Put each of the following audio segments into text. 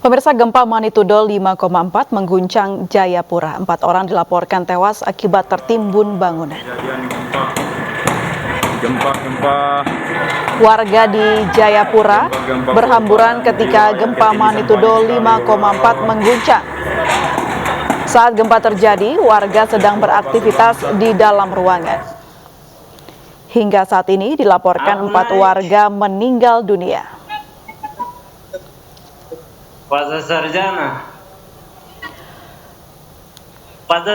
Pemirsa, gempa magnitudo 5,4 mengguncang Jayapura. 4 orang dilaporkan tewas akibat tertimbun bangunan. Warga di Jayapura berhamburan ketika gempa magnitudo 5,4 mengguncang. Saat gempa terjadi, warga sedang beraktivitas di dalam ruangan. Hingga saat ini dilaporkan 4 warga meninggal dunia. Pada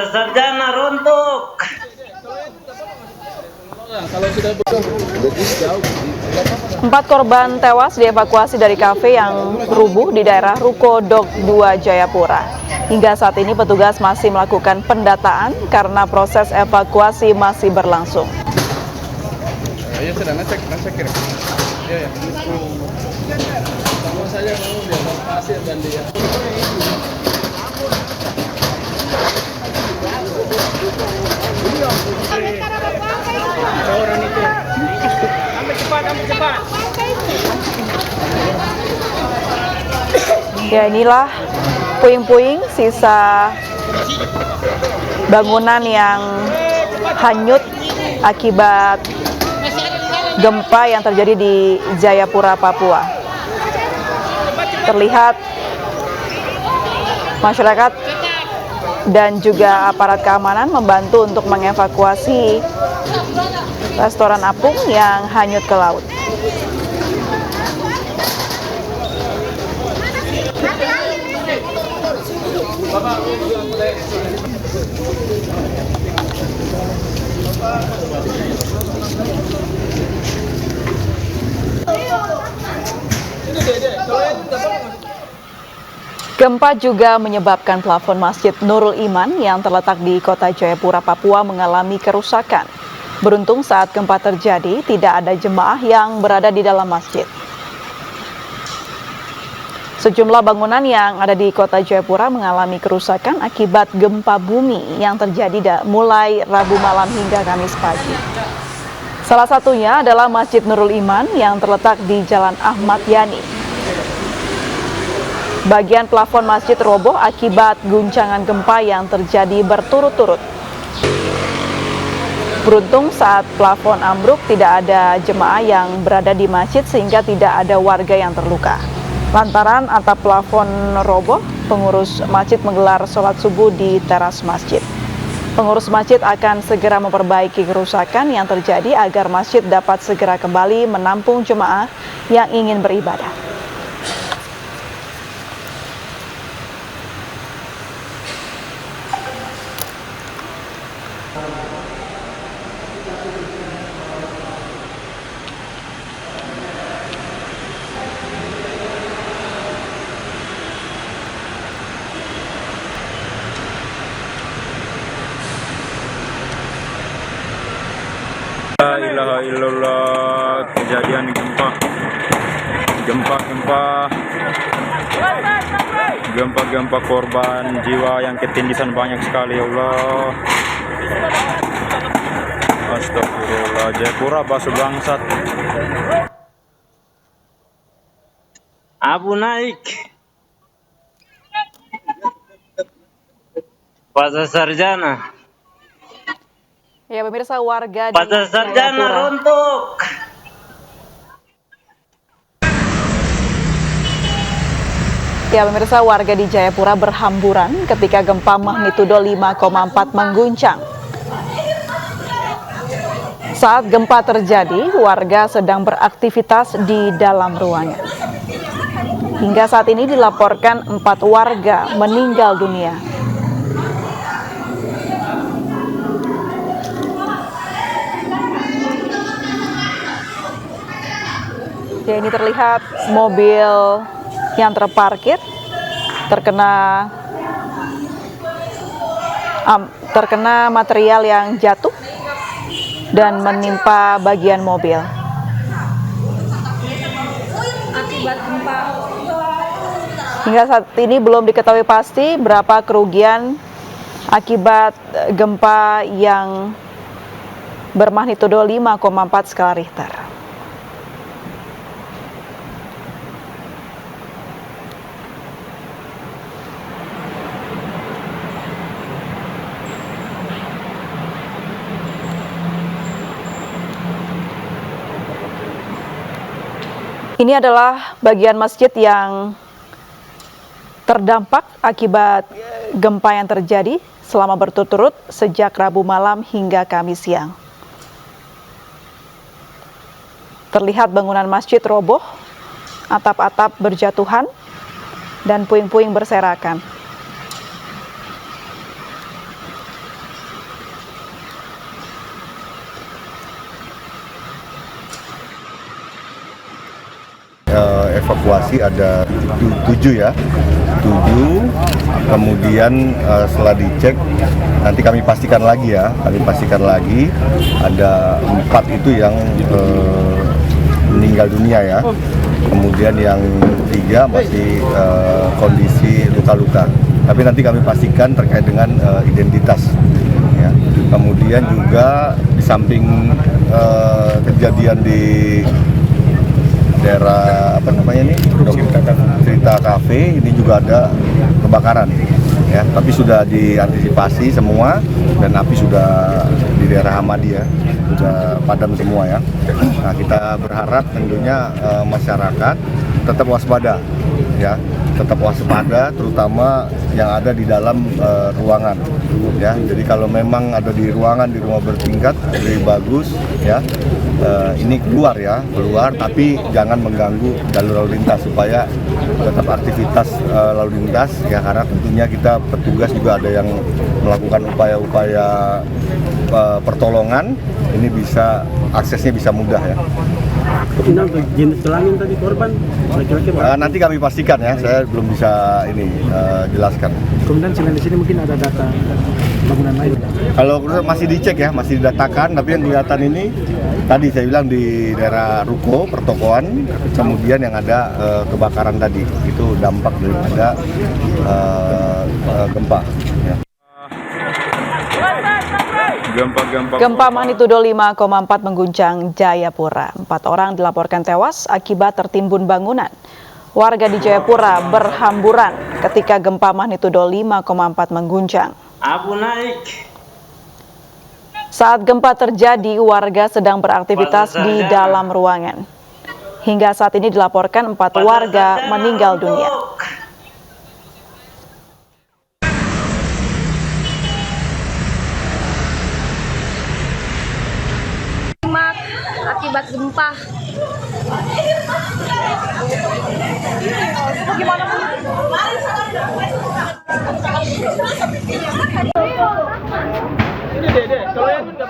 sarjana runtuk. Empat korban tewas dievakuasi dari kafe yang rubuh di daerah Ruko Dok 2 Jayapura. Hingga saat ini petugas masih melakukan pendataan karena proses evakuasi masih berlangsung. Ya sedang ngecek ya. Ya. Sama saja mau dievakuasi dan dia. Orang itu. Ambil cepat. Ya, inilah puing-puing sisa bangunan yang hanyut akibat gempa yang terjadi di Jayapura, Papua. Terlihat masyarakat dan juga aparat keamanan membantu untuk mengevakuasi restoran apung yang hanyut ke laut. Gempa juga menyebabkan plafon Masjid Nurul Iman yang terletak di kota Jayapura, Papua mengalami kerusakan. Beruntung saat gempa terjadi, tidak ada jemaah yang berada di dalam masjid. Sejumlah bangunan yang ada di kota Jayapura mengalami kerusakan akibat gempa bumi yang terjadi mulai Rabu malam hingga Kamis pagi. Salah satunya adalah Masjid Nurul Iman yang terletak di Jalan Ahmad Yani. Bagian plafon masjid roboh akibat guncangan gempa yang terjadi berturut-turut. Beruntung saat plafon ambruk tidak ada jemaah yang berada di masjid sehingga tidak ada warga yang terluka. Lantaran atap plafon roboh, pengurus masjid menggelar sholat subuh di teras masjid. Pengurus masjid akan segera memperbaiki kerusakan yang terjadi agar masjid dapat segera kembali menampung jemaah yang ingin beribadah. La ilaha illallah, kejadian gempa korban jiwa yang ketindisan banyak sekali, ya Allah. Astagfirullah, Jayapura basuh bangsat. Abu naik. Pada sarjana. Ya, pemirsa, warga di Pada sarjana Jayapura runtuk. Ya, pemirsa, warga di Jayapura berhamburan ketika gempa magnitudo 5,4 mengguncang. Saat gempa terjadi, warga sedang beraktivitas di dalam ruangan. Hingga saat ini dilaporkan 4 warga meninggal dunia. Ya, ini terlihat mobil yang terparkir terkena material yang jatuh dan menimpa bagian mobil. Hingga saat ini belum diketahui pasti berapa kerugian akibat gempa yang bermagnitudo 5,4 skala Richter. Ini adalah bagian masjid yang terdampak akibat gempa yang terjadi selama berturut-turut sejak Rabu malam hingga Kamis siang. Terlihat bangunan masjid roboh, atap-atap berjatuhan, dan puing-puing berserakan. Evakuasi ada 7 ya, 7. Kemudian setelah dicek nanti kami pastikan lagi ya, ada 4 itu yang meninggal dunia ya. Kemudian yang 3 masih kondisi luka-luka. Tapi nanti kami pastikan terkait dengan identitas. Ya. Kemudian juga di samping kejadian di daerah Cerita Cafe ini juga ada kebakaran ya, tapi sudah diantisipasi semua dan api sudah di daerah Hamadi ya, sudah padam semua ya. Nah, kita berharap tentunya masyarakat tetap waspada ya, terutama yang ada di dalam ruangan ya. Jadi kalau memang ada di ruangan di rumah bertingkat lebih bagus ya, ini keluar tapi jangan mengganggu jalur lalu lintas supaya tetap aktivitas lalu lintas ya, karena tentunya kita petugas juga ada yang melakukan upaya-upaya pertolongan, ini bisa aksesnya bisa mudah ya. Jenis kelamin tadi korban laki-laki nanti kami pastikan ya, saya belum bisa jelaskan. Kemudian selain di sini mungkin ada data bangunan lain. Kalau masih dicek ya, masih didatakan, tapi yang kelihatan ini tadi saya bilang di daerah ruko, pertokoan, kemudian yang ada kebakaran tadi, itu dampak daripada gempa. Ya. Gempa magnitudo 5,4 mengguncang Jayapura. 4 orang dilaporkan tewas akibat tertimbun bangunan. Warga di Jayapura berhamburan ketika gempa magnitudo 5,4 mengguncang. Abu naik. Saat gempa terjadi, warga sedang beraktivitas di dalam ruangan. Hingga saat ini dilaporkan 4 warga meninggal dunia. Akibat gempa.